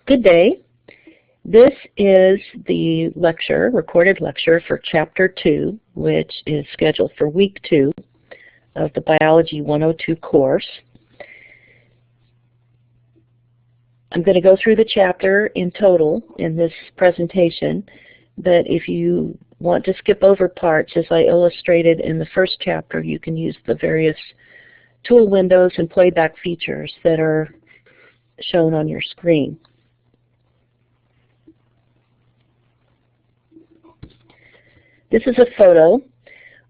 Good day. This is the lecture, recorded lecture for Chapter 2, which is scheduled for Week 2 of the Biology 102 course. I'm going to go through the chapter in total in this presentation, but if you want to skip over parts, as I illustrated in the first chapter, you can use the various tool windows and playback features that are shown on your screen. This is a photo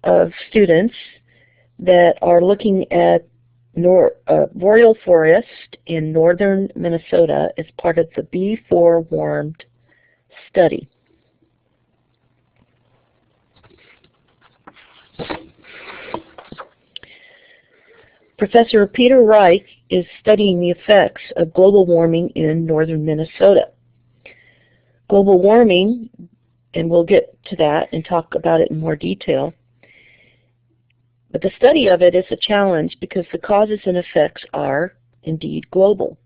of students that are looking at boreal forest in northern Minnesota as part of the B4 warmed study. Professor Peter Reich is studying the effects of global warming in northern Minnesota. Global warming, and we'll get to that and talk about it in more detail, but the study of it is a challenge because the causes and effects are indeed global.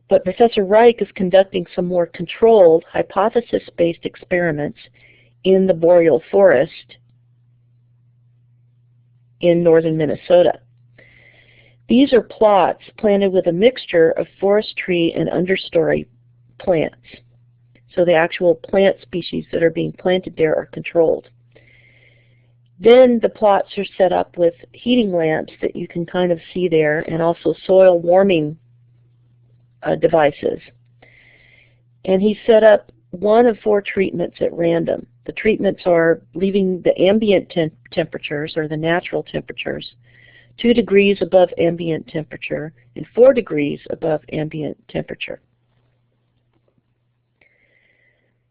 But Professor Reich is conducting some more controlled, hypothesis-based experiments in the boreal forest in northern Minnesota. These are plots planted with a mixture of forestry and understory plants. So the actual plant species that are being planted there are controlled. Then the plots are set up with heating lamps that you can kind of see there, and also soil warming devices. And he set up one of 4 treatments at random. The treatments are leaving the ambient temperatures, or the natural temperatures, 2 degrees above ambient temperature and 4 degrees above ambient temperature.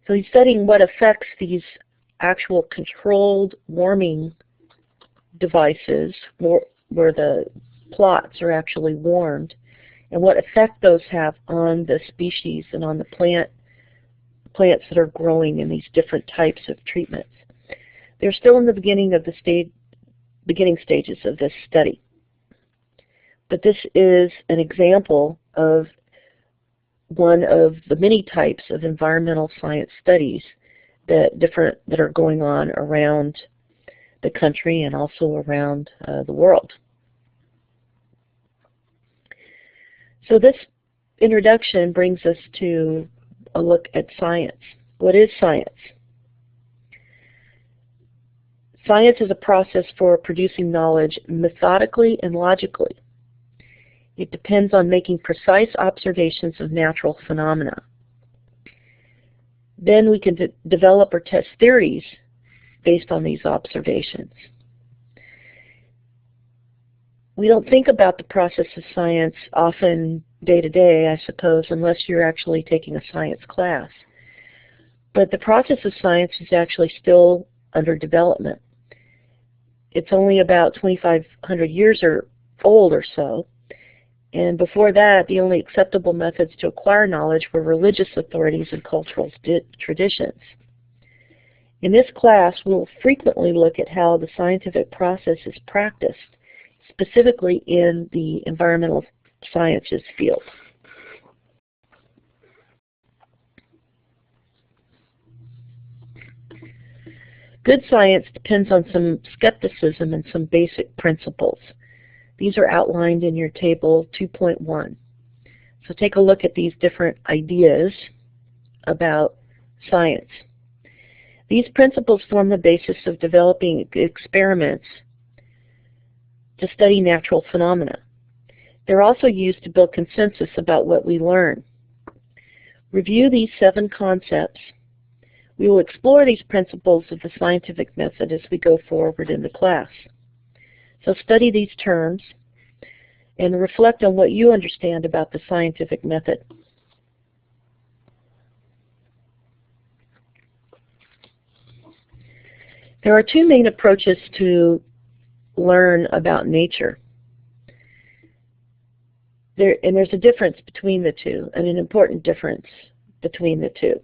So he's studying what affects these actual controlled warming devices where the plots are actually warmed, and what effect those have on the species and on the plants that are growing in these different types of treatments. They're still in the beginning stages of this study. But this is an example of one of the many types of environmental science studies that are going on around the country and also around the world. So this introduction brings us to a look at science. What is science? Science is a process for producing knowledge methodically and logically. It depends on making precise observations of natural phenomena. Then we can develop or test theories based on these observations. We don't think about the process of science often day to day, I suppose, unless you're actually taking a science class. But the process of science is actually still under development. It's only about 2,500 years old or so. And before that, the only acceptable methods to acquire knowledge were religious authorities and cultural traditions. In this class, we'll frequently look at how the scientific process is practiced, specifically in the environmental sciences field. Good science depends on some skepticism and some basic principles. These are outlined in your table 2.1. So take a look at these different ideas about science. These principles form the basis of developing experiments to study natural phenomena. They're also used to build consensus about what we learn. Review these 7 concepts. We will explore these principles of the scientific method as we go forward in the class. So study these terms and reflect on what you understand about the scientific method. There are 2 main approaches to learn about nature. There's a difference between the 2, and an important difference between the 2.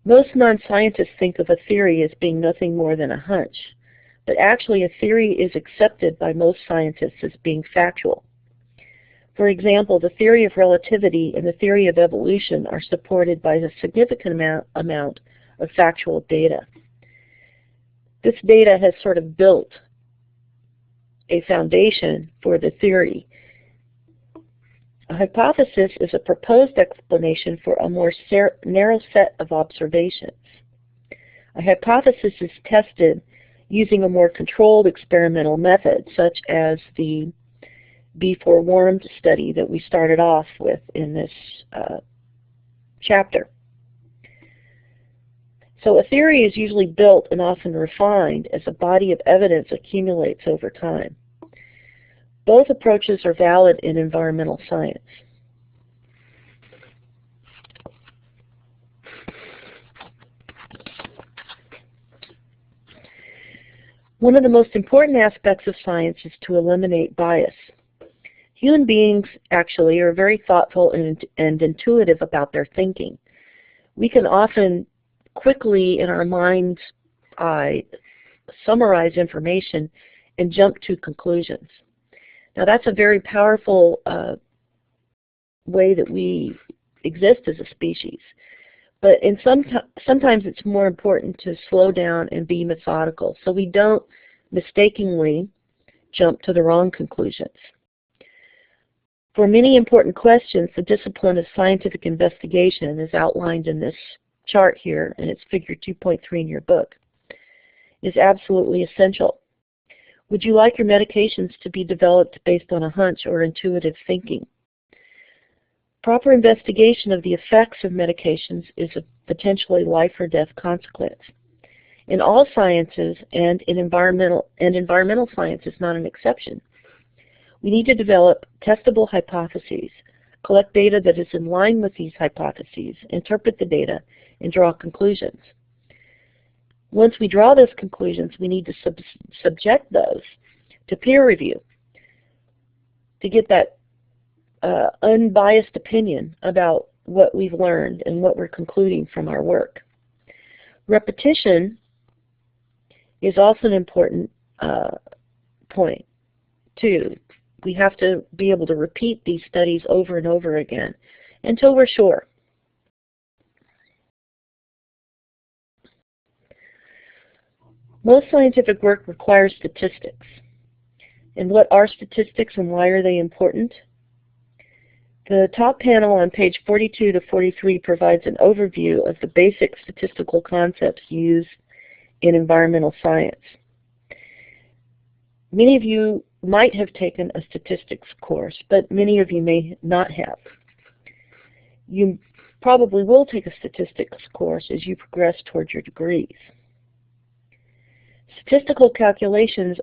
Most non-scientists think of a theory as being nothing more than a hunch. But actually, a theory is accepted by most scientists as being factual. For example, the theory of relativity and the theory of evolution are supported by a significant amount of factual data. This data has sort of built a foundation for the theory. A hypothesis is a proposed explanation for a more narrow set of observations. A hypothesis is tested using a more controlled experimental method, such as the Before Warmed study that we started off with in this chapter. So a theory is usually built and often refined as a body of evidence accumulates over time. Both approaches are valid in environmental science. One of the most important aspects of science is to eliminate bias. Human beings actually are very thoughtful and intuitive about their thinking. We can often quickly in our mind's eye summarize information and jump to conclusions. Now that's a very powerful way that we exist as a species. But sometimes it's more important to slow down and be methodical so we don't mistakenly jump to the wrong conclusions. For many important questions, the discipline of scientific investigation is outlined in this chart here, and it's figure 2.3 in your book, is absolutely essential. Would you like your medications to be developed based on a hunch or intuitive thinking? Proper investigation of the effects of medications is a potentially life or death consequence. In all sciences and in environmental science is not an exception. We need to develop testable hypotheses, collect data that is in line with these hypotheses, interpret the data, and draw conclusions. Once we draw those conclusions, we need to subject those to peer review to get that unbiased opinion about what we've learned and what we're concluding from our work. Repetition is also an important point, too. We have to be able to repeat these studies over and over again until we're sure. Most scientific work requires statistics. And what are statistics and why are they important? The top panel on page 42 to 43 provides an overview of the basic statistical concepts used in environmental science. Many of you might have taken a statistics course, but many of you may not have. You probably will take a statistics course as you progress towards your degrees. Statistical calculations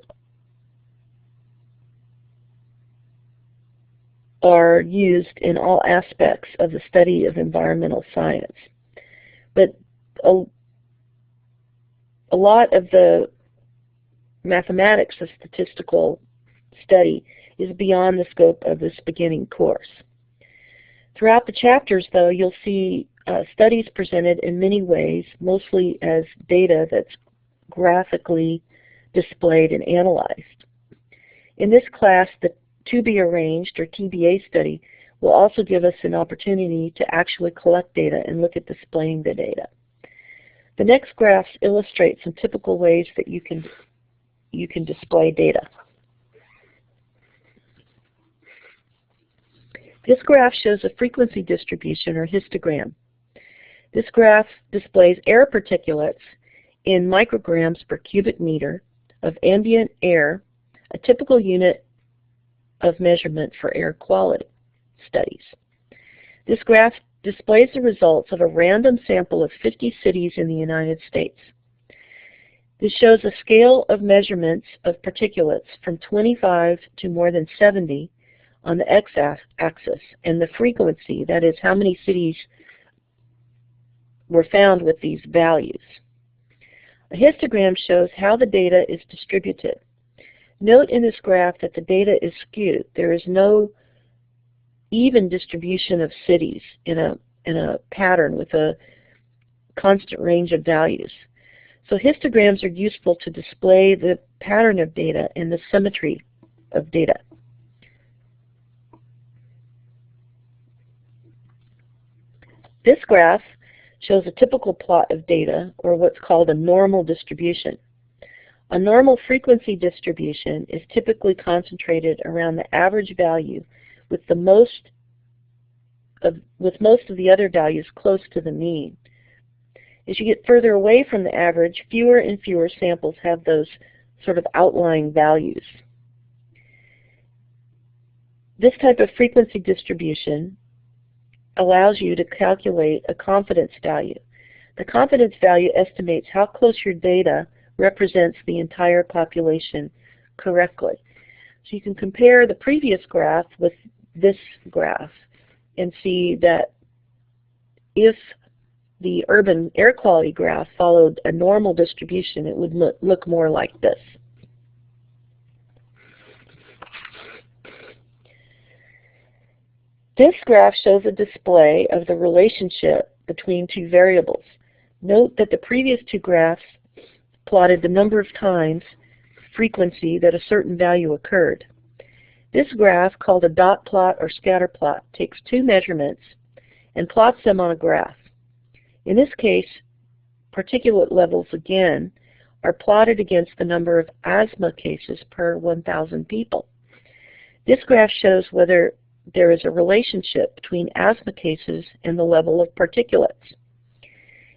are used in all aspects of the study of environmental science. But a lot of the mathematics of statistical study is beyond the scope of this beginning course. Throughout the chapters, though, you'll see studies presented in many ways, mostly as data that's graphically displayed and analyzed. In this class, the To Be Arranged, or TBA study, will also give us an opportunity to actually collect data and look at displaying the data. The next graphs illustrate some typical ways that you can display data. This graph shows a frequency distribution, or histogram. This graph displays air particulates in micrograms per cubic meter of ambient air, a typical unit of measurement for air quality studies. This graph displays the results of a random sample of 50 cities in the United States. This shows a scale of measurements of particulates from 25 to more than 70 on the x-axis, and the frequency, that is how many cities were found with these values. A histogram shows how the data is distributed. Note in this graph that the data is skewed. There is no even distribution of cities in a pattern with a constant range of values. So histograms are useful to display the pattern of data and the symmetry of data. This graph shows a typical plot of data, or what's called a normal distribution. A normal frequency distribution is typically concentrated around the average value, with most of the other values close to the mean. As you get further away from the average, fewer and fewer samples have those sort of outlying values. This type of frequency distribution allows you to calculate a confidence value. The confidence value estimates how close your data represents the entire population correctly. So you can compare the previous graph with this graph and see that if the urban air quality graph followed a normal distribution, it would look more like this. This graph shows a display of the relationship between two variables. Note that the previous two graphs plotted the number of times frequency that a certain value occurred. This graph, called a dot plot or scatter plot, takes two measurements and plots them on a graph. In this case, particulate levels again are plotted against the number of asthma cases per 1,000 people. This graph shows whether there is a relationship between asthma cases and the level of particulates.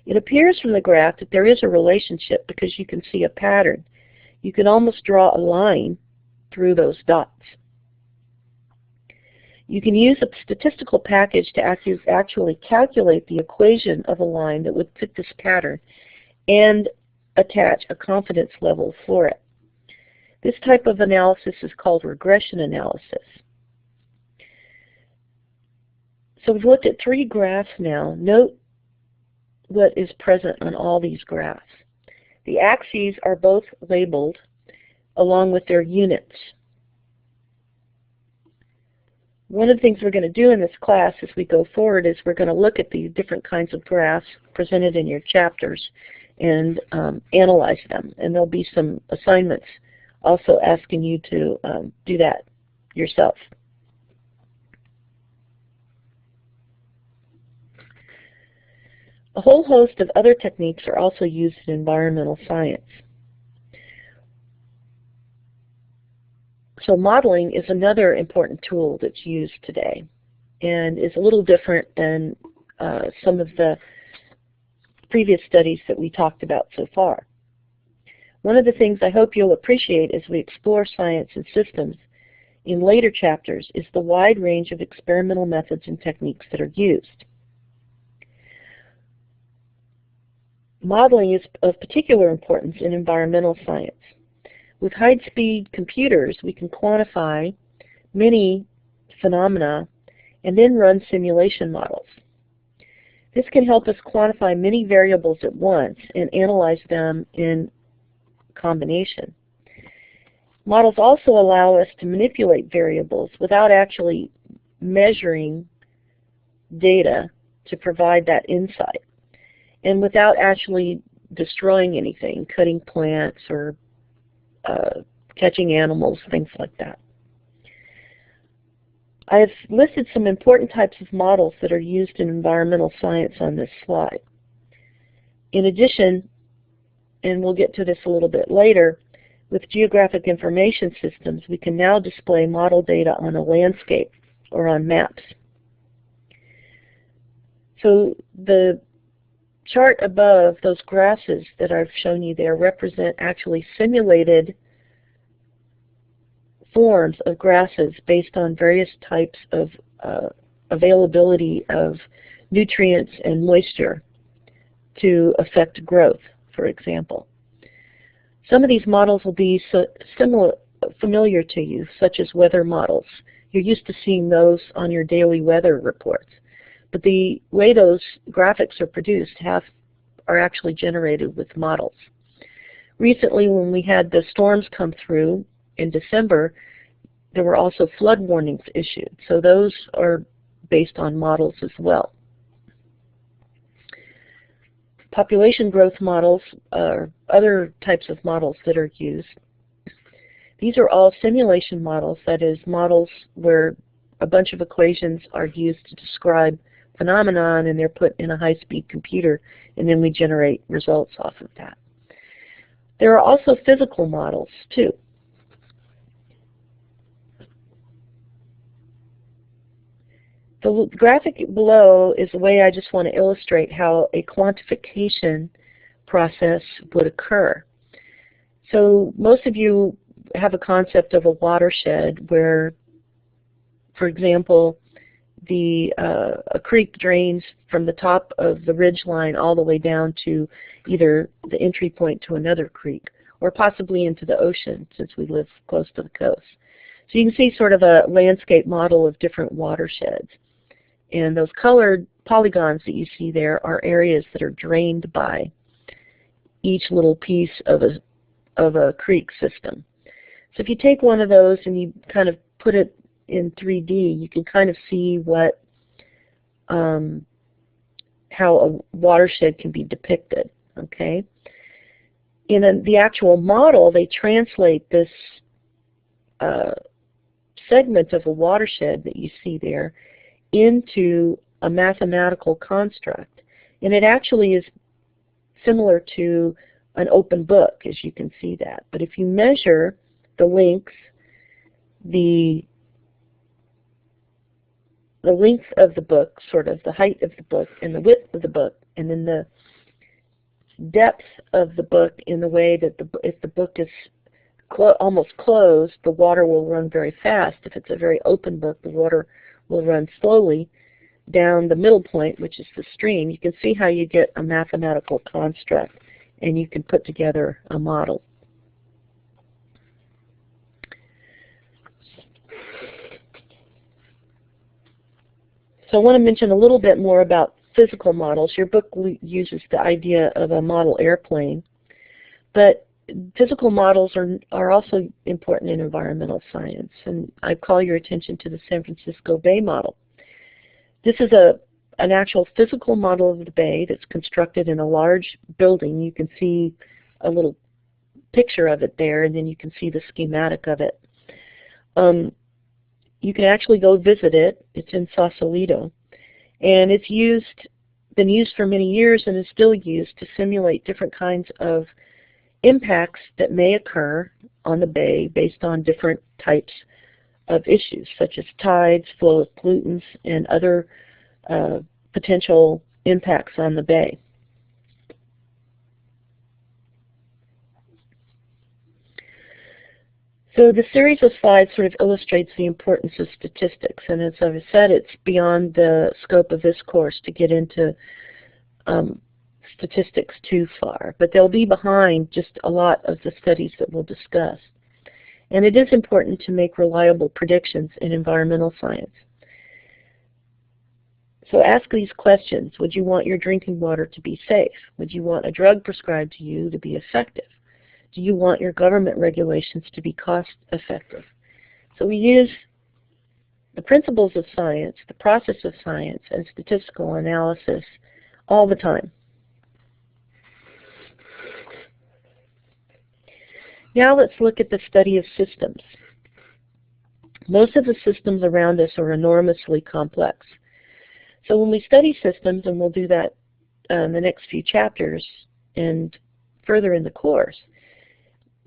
It appears from the graph that there is a relationship because you can see a pattern. You can almost draw a line through those dots. You can use a statistical package to actually calculate the equation of a line that would fit this pattern and attach a confidence level for it. This type of analysis is called regression analysis. So we've looked at three graphs now. Note what is present on all these graphs. The axes are both labeled along with their units. One of the things we're going to do in this class as we go forward is we're going to look at the different kinds of graphs presented in your chapters and analyze them. And there'll be some assignments also asking you to do that yourself. A whole host of other techniques are also used in environmental science. So modeling is another important tool that's used today and is a little different than some of the previous studies that we talked about so far. One of the things I hope you'll appreciate as we explore science and systems in later chapters is the wide range of experimental methods and techniques that are used. Modeling is of particular importance in environmental science. With high-speed computers, we can quantify many phenomena and then run simulation models. This can help us quantify many variables at once and analyze them in combination. Models also allow us to manipulate variables without actually measuring data to provide that insight, and without actually destroying anything, cutting plants or catching animals, things like that. I have listed some important types of models that are used in environmental science on this slide. In addition, and we'll get to this a little bit later, with geographic information systems, we can now display model data on a landscape or on maps. So the chart above, those grasses that I've shown you there, represent actually simulated forms of grasses based on various types of availability of nutrients and moisture to affect growth, for example. Some of these models will be familiar to you, such as weather models. You're used to seeing those on your daily weather reports. But the way those graphics are produced are actually generated with models. Recently, when we had the storms come through in December, there were also flood warnings issued. So those are based on models as well. Population growth models are other types of models that are used. These are all simulation models, that is, models where a bunch of equations are used to describe phenomenon, and they're put in a high-speed computer, and then we generate results off of that. There are also physical models, too. The graphic below is a way I just want to illustrate how a quantification process would occur. So most of you have a concept of a watershed where, for example, a creek drains from the top of the ridge line all the way down to either the entry point to another creek or possibly into the ocean, since we live close to the coast. So you can see sort of a landscape model of different watersheds. And those colored polygons that you see there are areas that are drained by each little piece of a creek system. So if you take one of those and you kind of put it in 3D, you can kind of see what how a watershed can be depicted. Okay. In the actual model, they translate this segment of a watershed that you see there into a mathematical construct. And it actually is similar to an open book, as you can see that. But if you measure the lengths, the length of the book, sort of the height of the book, and the width of the book, and then the depth of the book in the way that if the book is almost closed, the water will run very fast. If it's a very open book, the water will run slowly down the middle point, which is the stream. You can see how you get a mathematical construct, and you can put together a model. So I want to mention a little bit more about physical models. Your book uses the idea of a model airplane, but physical models are also important in environmental science, and I call your attention to the San Francisco Bay model. This is an actual physical model of the bay that's constructed in a large building. You can see a little picture of it there, and then you can see the schematic of it. You can actually go visit it. It's in Sausalito, and it's been used for many years and is still used to simulate different kinds of impacts that may occur on the bay based on different types of issues, such as tides, flow of pollutants, and other potential impacts on the bay. So the series of slides sort of illustrates the importance of statistics, and as I've said, it's beyond the scope of this course to get into statistics too far, but they'll be behind just a lot of the studies that we'll discuss. And it is important to make reliable predictions in environmental science. So ask these questions. Would you want your drinking water to be safe? Would you want a drug prescribed to you to be effective? Do you want your government regulations to be cost effective? So we use the principles of science, the process of science, and statistical analysis all the time. Now let's look at the study of systems. Most of the systems around us are enormously complex. So when we study systems, and we'll do that in the next few chapters and further in the course,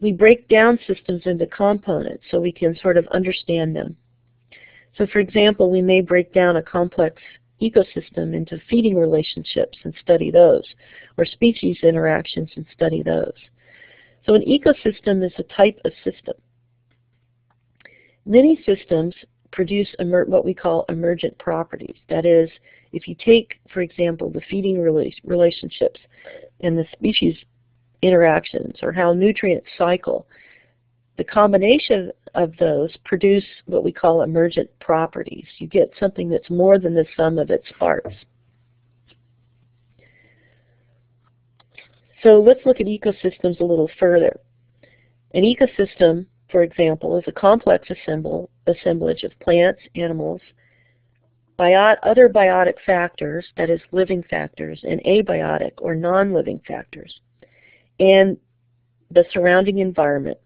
we break down systems into components so we can sort of understand them. So for example, we may break down a complex ecosystem into feeding relationships and study those, or species interactions and study those. So an ecosystem is a type of system. Many systems produce what we call emergent properties. That is, if you take, for example, the feeding relationships and the species interactions, or how nutrients cycle, the combination of those produce what we call emergent properties. You get something that's more than the sum of its parts. So let's look at ecosystems a little further. An ecosystem, for example, is a complex assemblage of plants, animals, other biotic factors, that is living factors, and abiotic or non-living factors, and the surrounding environment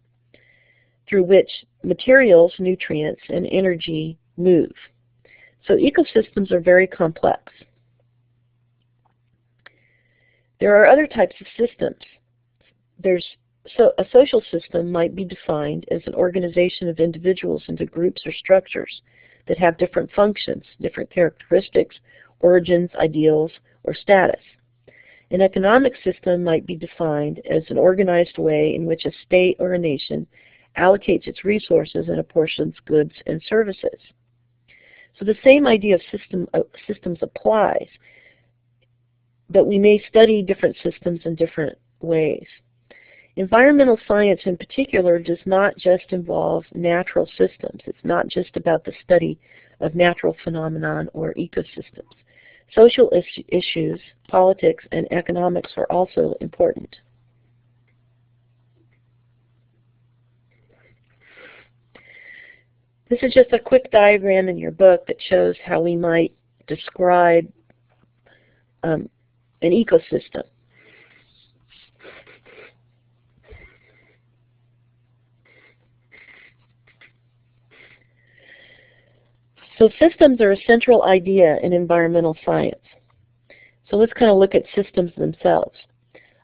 through which materials, nutrients, and energy move. So ecosystems are very complex. There are other types of systems. A social system might be defined as an organization of individuals into groups or structures that have different functions, different characteristics, origins, ideals, or status. An economic system might be defined as an organized way in which a state or a nation allocates its resources and apportions goods and services. So the same idea of systems applies, but we may study different systems in different ways. Environmental science in particular does not just involve natural systems. It's not just about the study of natural phenomenon or ecosystems. Social issues, politics, and economics are also important. This is just a quick diagram in your book that shows how we might describe an ecosystem. So systems are a central idea in environmental science. So let's kind of look at systems themselves.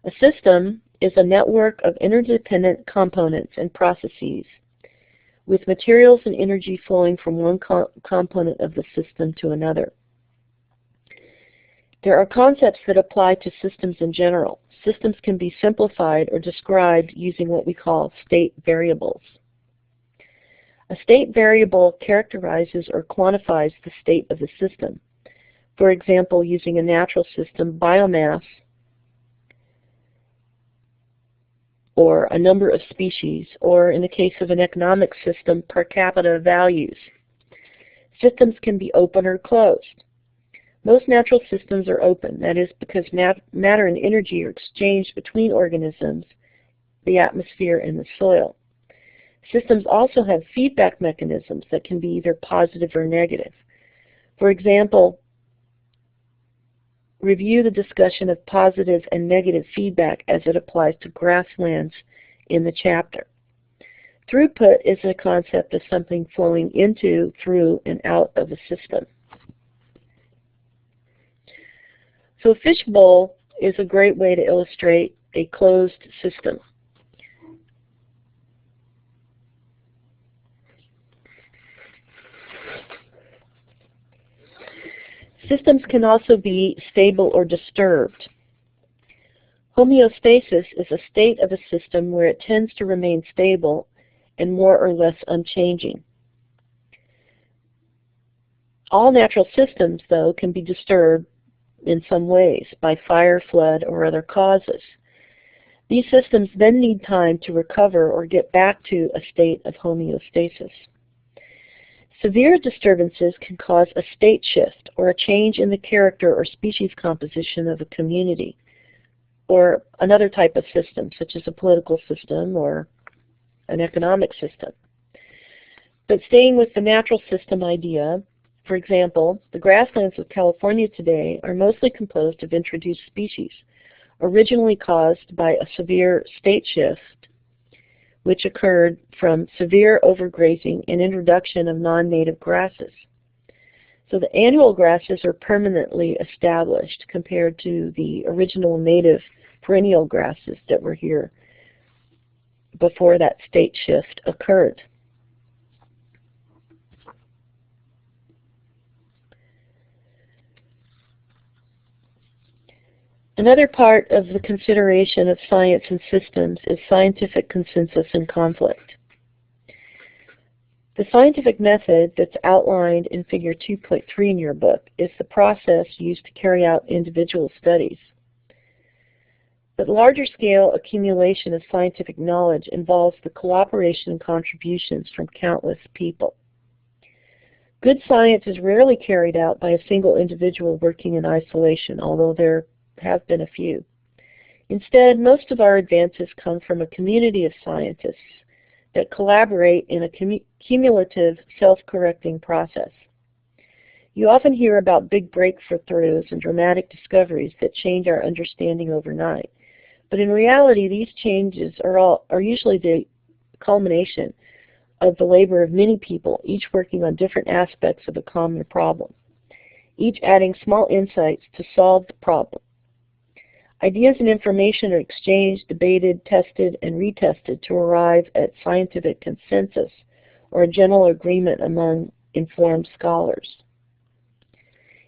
A system is a network of interdependent components and processes with materials and energy flowing from one component of the system to another. There are concepts that apply to systems in general. Systems can be simplified or described using what we call state variables. A state variable characterizes or quantifies the state of the system. For example, using a natural system, biomass, or a number of species, or in the case of an economic system, per capita values. Systems can be open or closed. Most natural systems are open. That is because matter and energy are exchanged between organisms, the atmosphere, and the soil. Systems also have feedback mechanisms that can be either positive or negative. For example, review the discussion of positive and negative feedback as it applies to grasslands in the chapter. Throughput is a concept of something flowing into, through, and out of a system. So a fishbowl is a great way to illustrate a closed system. Systems can also be stable or disturbed. Homeostasis is a state of a system where it tends to remain stable and more or less unchanging. All natural systems, though, can be disturbed in some ways by fire, flood, or other causes. These systems then need time to recover or get back to a state of homeostasis. Severe disturbances can cause a state shift or a change in the character or species composition of a community or another type of system, such as a political system or an economic system. But staying with the natural system idea, for example, the grasslands of California today are mostly composed of introduced species, originally caused by a severe state shift which occurred from severe overgrazing and introduction of non-native grasses. So the annual grasses are permanently established compared to the original native perennial grasses that were here before that state shift occurred. Another part of the consideration of science and systems is scientific consensus and conflict. The scientific method that's outlined in Figure 2.3 in your book is the process used to carry out individual studies. But larger scale accumulation of scientific knowledge involves the cooperation and contributions from countless people. Good science is rarely carried out by a single individual working in isolation, although there have been a few. Instead, most of our advances come from a community of scientists that collaborate in a cumulative, self-correcting process. You often hear about big breakthroughs and dramatic discoveries that change our understanding overnight. But in reality, these changes are usually the culmination of the labor of many people, each working on different aspects of a common problem, each adding small insights to solve the problem. Ideas and information are exchanged, debated, tested, and retested to arrive at scientific consensus or a general agreement among informed scholars.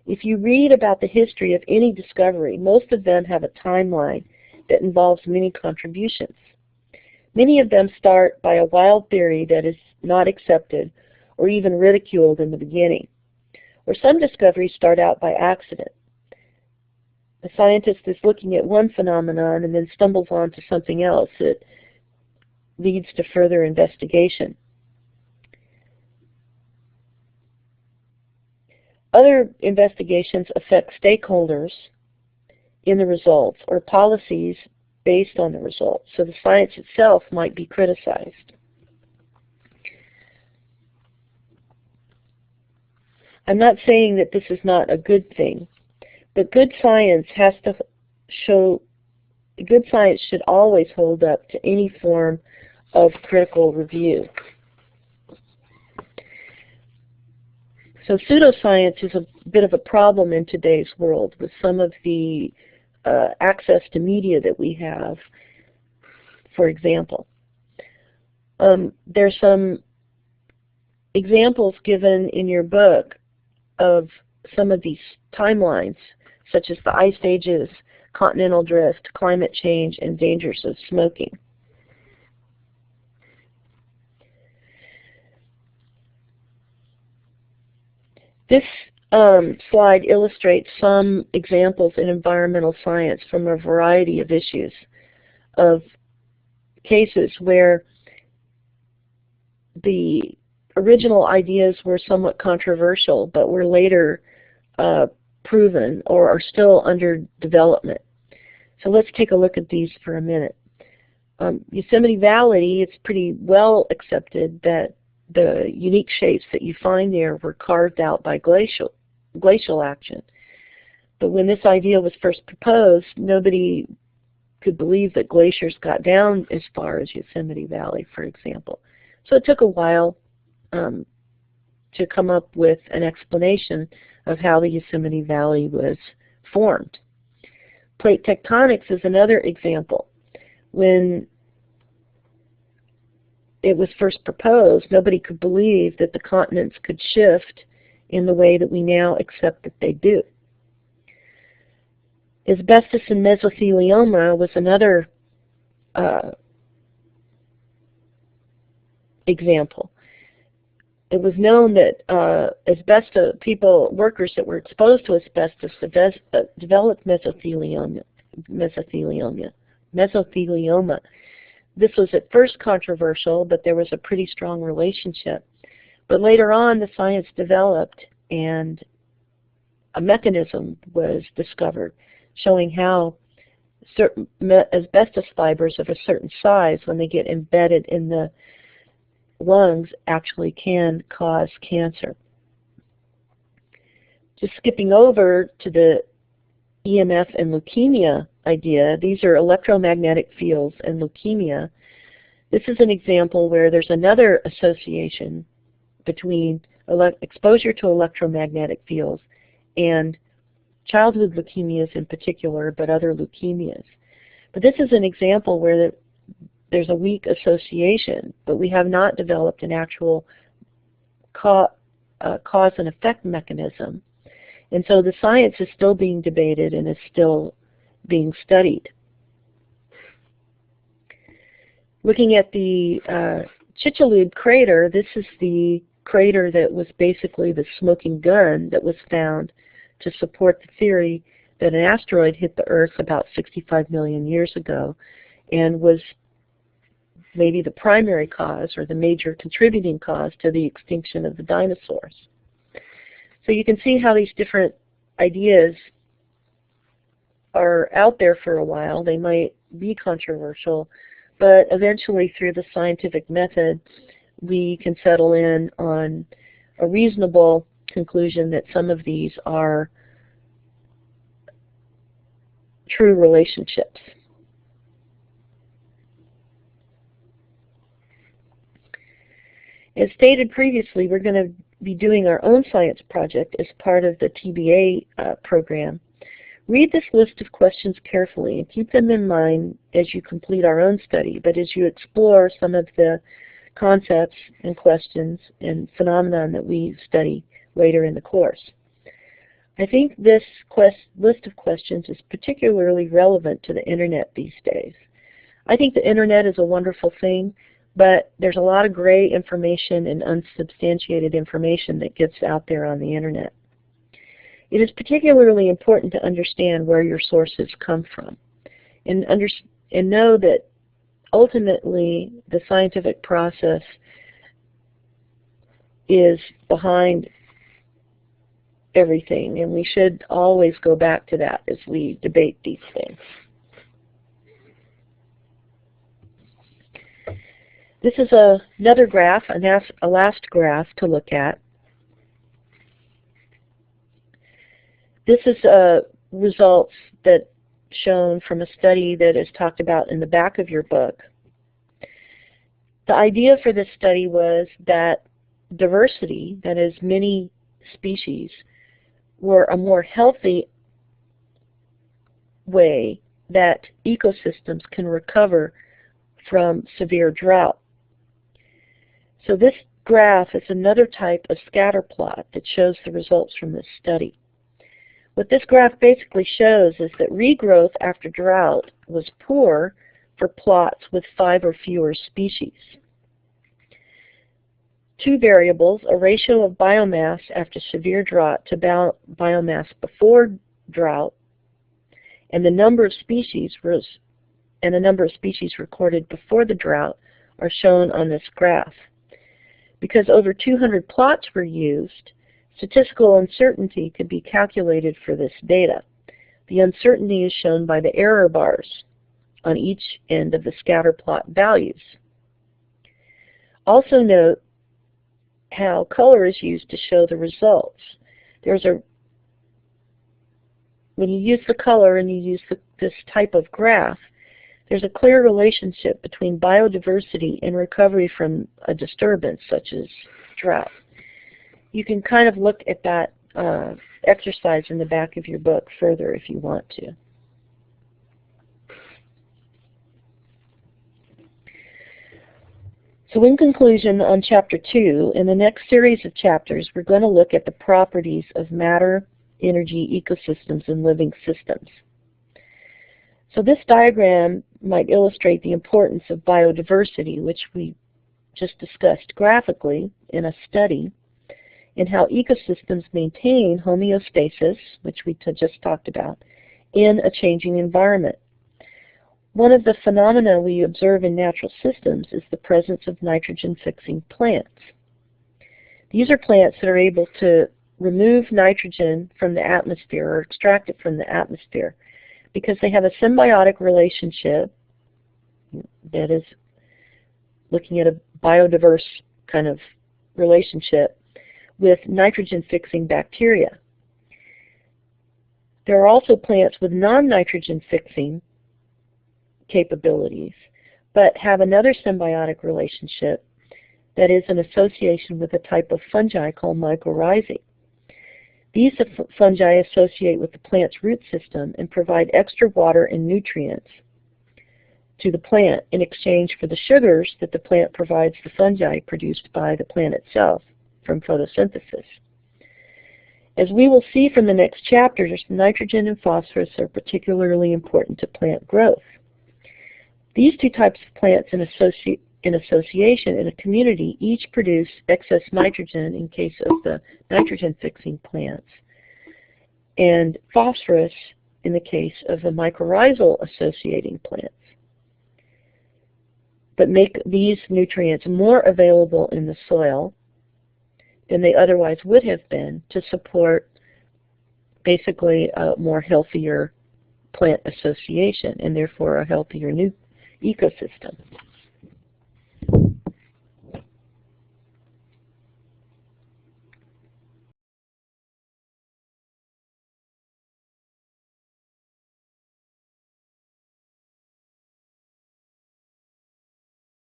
If you read about the history of any discovery, most of them have a timeline that involves many contributions. Many of them start by a wild theory that is not accepted or even ridiculed in the beginning. Or some discoveries start out by accident. A scientist is looking at one phenomenon and then stumbles onto something else that leads to further investigation. Other investigations affect stakeholders in the results or policies based on the results, so the science itself might be criticized. I'm not saying that this is not a good thing, but good science should always hold up to any form of critical review. So pseudoscience is a bit of a problem in today's world with some of the access to media that we have, for example. There's some examples given in your book of some of these timelines, such as the ice ages, continental drift, climate change, and dangers of smoking. This slide illustrates some examples in environmental science from a variety of issues, of cases where the original ideas were somewhat controversial but were later proven or are still under development. So let's take a look at these for a minute. Yosemite Valley, it's pretty well accepted that the unique shapes that you find there were carved out by glacial action. But when this idea was first proposed, nobody could believe that glaciers got down as far as Yosemite Valley, for example. So it took a while to come up with an explanation of how the Yosemite Valley was formed. Plate tectonics is another example. When it was first proposed, nobody could believe that the continents could shift in the way that we now accept that they do. Asbestos and mesothelioma was another example. It was known that workers that were exposed to asbestos developed mesothelioma. This was at first controversial, but there was a pretty strong relationship. But later on, the science developed and a mechanism was discovered showing how certain asbestos fibers of a certain size, when they get embedded in the lungs, actually can cause cancer. Just skipping over to the EMF and leukemia idea, these are electromagnetic fields and leukemia. This is an example where there's another association between exposure to electromagnetic fields and childhood leukemias in particular, but other leukemias. But this is an example where there's a weak association, but we have not developed an actual cause and effect mechanism. And so the science is still being debated and is still being studied. Looking at the Chicxulub crater, this is the crater that was basically the smoking gun that was found to support the theory that an asteroid hit the Earth about 65 million years ago and was maybe the primary cause or the major contributing cause to the extinction of the dinosaurs. So you can see how these different ideas are out there for a while. They might be controversial, but eventually through the scientific method, we can settle in on a reasonable conclusion that some of these are true relationships. As stated previously, we're going to be doing our own science project as part of the TBA program. Read this list of questions carefully and keep them in mind as you complete our own study, but as you explore some of the concepts and questions and phenomenon that we study later in the course. I think this list of questions is particularly relevant to the Internet these days. I think the Internet is a wonderful thing, but there's a lot of gray information and unsubstantiated information that gets out there on the Internet. It is particularly important to understand where your sources come from and know that ultimately the scientific process is behind everything, and we should always go back to that as we debate these things. This is another graph, a last graph to look at. This is results that shown from a study that is talked about in the back of your book. The idea for this study was that diversity, that is many species, were a more healthy way that ecosystems can recover from severe drought. So this graph is another type of scatter plot that shows the results from this study. What this graph basically shows is that regrowth after drought was poor for plots with 5 or fewer species. Two variables, a ratio of biomass after severe drought to biomass before drought, and the number of species recorded before the drought, are shown on this graph. Because over 200 plots were used, statistical uncertainty could be calculated for this data. The uncertainty is shown by the error bars on each end of the scatter plot values. Also note how color is used to show the results. When you use the color and you use this type of graph, there's a clear relationship between biodiversity and recovery from a disturbance such as drought. You can kind of look at that exercise in the back of your book further if you want to. So in conclusion, on Chapter 2, in the next series of chapters, we're going to look at the properties of matter, energy, ecosystems, and living systems. So this diagram might illustrate the importance of biodiversity, which we just discussed graphically in a study, and how ecosystems maintain homeostasis, which we just talked about, in a changing environment. One of the phenomena we observe in natural systems is the presence of nitrogen-fixing plants. These are plants that are able to remove nitrogen from the atmosphere or extract it from the atmosphere because they have a symbiotic relationship, that is, looking at a biodiverse kind of relationship, with nitrogen-fixing bacteria. There are also plants with non-nitrogen-fixing capabilities, but have another symbiotic relationship that is an association with a type of fungi called mycorrhizae. These fungi associate with the plant's root system and provide extra water and nutrients to the plant in exchange for the sugars that the plant provides the fungi produced by the plant itself from photosynthesis. As we will see from the next chapters, nitrogen and phosphorus are particularly important to plant growth. These two types of plants in association in a community each produce excess nitrogen in case of the nitrogen-fixing plants, and phosphorus in the case of the mycorrhizal associating plants, but make these nutrients more available in the soil than they otherwise would have been to support basically a more healthier plant association and therefore a healthier new ecosystem.